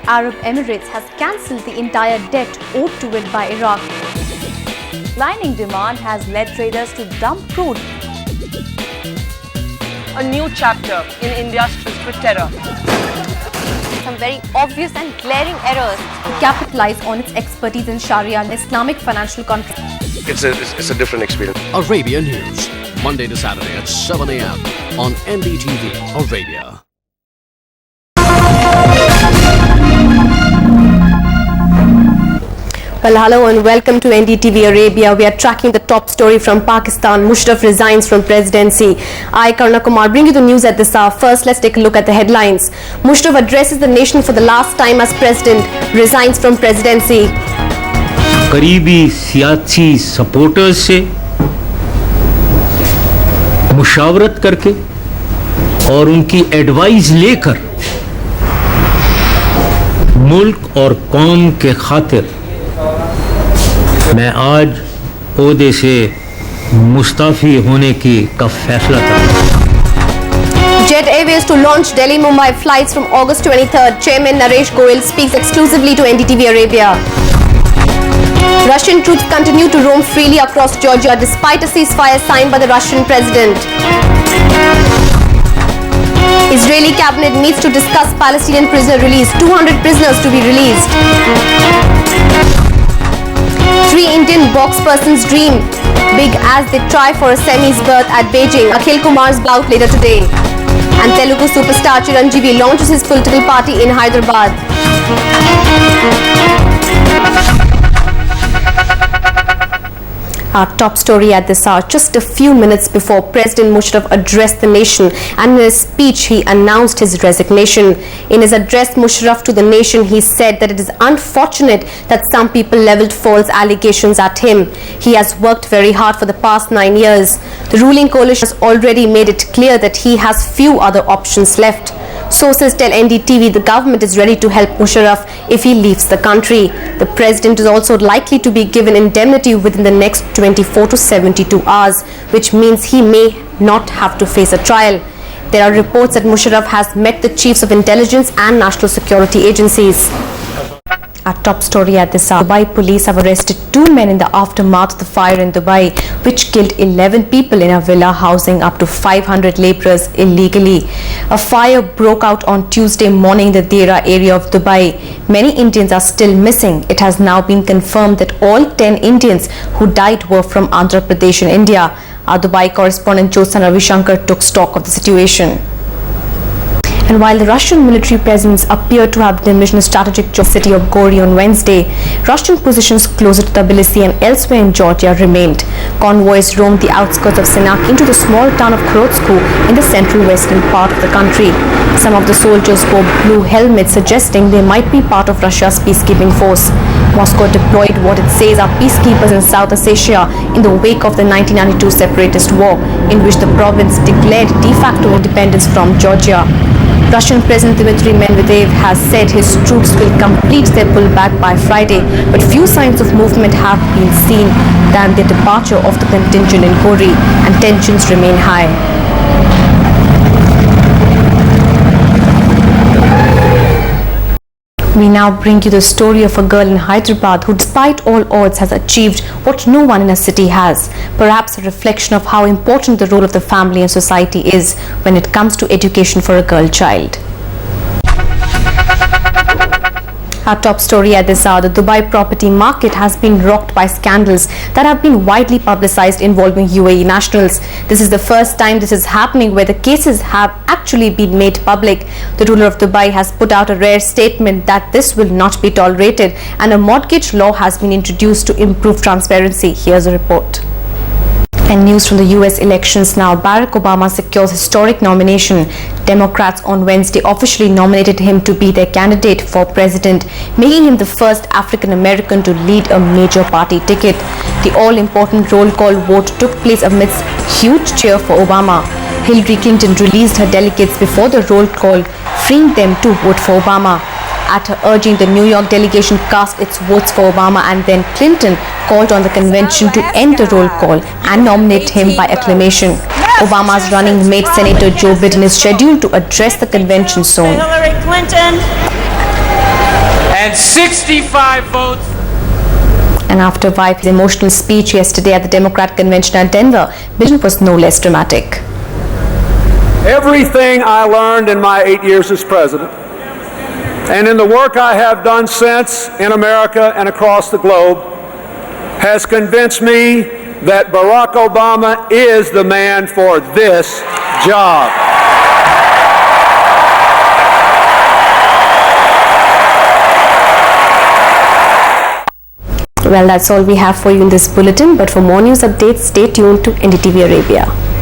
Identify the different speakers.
Speaker 1: Arab Emirates has cancelled the entire debt owed to it by Iraq. Declining demand has led traders to dump crude.
Speaker 2: A new chapter in India's tryst with terror.
Speaker 1: Some very obvious and glaring errors to capitalize on its expertise in Sharia and Islamic financial control.
Speaker 3: It's a different experience.
Speaker 4: Arabia News, Monday to Saturday at 7 a.m. on NDTV Arabia.
Speaker 1: Well, hello and welcome to NDTV Arabia. We are tracking the top story from Pakistan. Musharraf resigns from presidency. I, Karuna Kumar, bring you the news at this hour. First, let's take a look at the headlines. Musharraf addresses the nation for the last time as president, resigns from presidency.
Speaker 5: करीबी सियासी supporters से मुशावरत करके और उनकी advice लेकर मुल्क और कौम के खातिर मैं आज ओहदे से मुस्ताफी होने का फैसला करूं।
Speaker 1: Jet Airways to launch Delhi-Mumbai flights from August 23rd. Chairman Naresh Goyal speaks exclusively to NDTV Arabia. Russian troops continue to roam freely across Georgia despite a ceasefire signed by the Russian president. Israeli cabinet meets to discuss Palestinian prisoner release. 200 prisoners to be released. 3 Indian boxpersons dream big as they try for a semis berth at Beijing. Akhil Kumar's bout later today. And Telugu superstar Chiranjeevi launches his political party in Hyderabad. Our top story at this hour. Just a few minutes before President Musharraf addressed the nation, and in his speech he announced his resignation. In his address, Musharraf to the nation, he said that it is unfortunate that some people levelled false allegations at him. He has worked very hard for the past 9 years. The ruling coalition has already made it clear that he has few other options left. Sources tell NDTV the government is ready to help Musharraf if he leaves the country. The president is also likely to be given indemnity within the next 24 to 72 hours, which means he may not have to face a trial. There are reports that Musharraf has met the chiefs of intelligence and national security agencies. Our top story at this hour. Dubai police have arrested 2 men in the aftermath of the fire in Dubai, which killed 11 people in a villa housing up to 500 laborers illegally. A fire broke out on Tuesday morning in the Dera area of Dubai. Many Indians are still missing. It has now been confirmed that all 10 Indians who died were from Andhra Pradesh in India. Our Dubai correspondent Jyotsna Ravishankar took stock of the situation. And while the Russian military presence appeared to have diminished in the strategic city of Gori on Wednesday, Russian positions closer to Tbilisi and elsewhere in Georgia remained. Convoys roamed the outskirts of Senak into the small town of Krotsku in the central western part of the country. Some of the soldiers wore blue helmets, suggesting they might be part of Russia's peacekeeping force. Moscow deployed what it says are peacekeepers in South Ossetia in the wake of the 1992 separatist war, in which the province declared de facto independence from Georgia. Russian President Dmitry Medvedev has said his troops will complete their pullback by Friday, but few signs of movement have been seen than the departure of the contingent in Gori, and tensions remain high. We now bring you the story of a girl in Hyderabad who, despite all odds, has achieved what no one in a city has. Perhaps a reflection of how important the role of the family and society is when it comes to education for a girl child. Our top story at this hour. The Dubai property market has been rocked by scandals that have been widely publicized involving UAE nationals. This is the first time this is happening where the cases have actually been made public. The ruler of Dubai has put out a rare statement that this will not be tolerated, and a mortgage law has been introduced to improve transparency. Here's a report. And news from the US elections now. Barack Obama secures historic nomination. Democrats on Wednesday officially nominated him to be their candidate for president, making him the first African American to lead a major party ticket. The all-important roll call vote took place amidst huge cheer for Obama. Hillary Clinton released her delegates before the roll call, freeing them to vote for Obama. At her urging, the New York delegation cast its votes for Obama, and then Clinton called on the convention to end the roll call and nominate him by acclamation. Obama's running mate Senator Joe Biden is scheduled to address the convention soon.
Speaker 2: Hillary Clinton.
Speaker 6: and 65 votes.
Speaker 1: And after Vipe's emotional speech yesterday at the Democrat convention at Denver, Biden was no less dramatic.
Speaker 7: Everything I learned in my 8 years as president, and in the work I have done since in America and across the globe, has convinced me that Barack Obama is the man for this job.
Speaker 1: Well, that's all we have for you in this bulletin, but for more news updates, stay tuned to NDTV Arabia.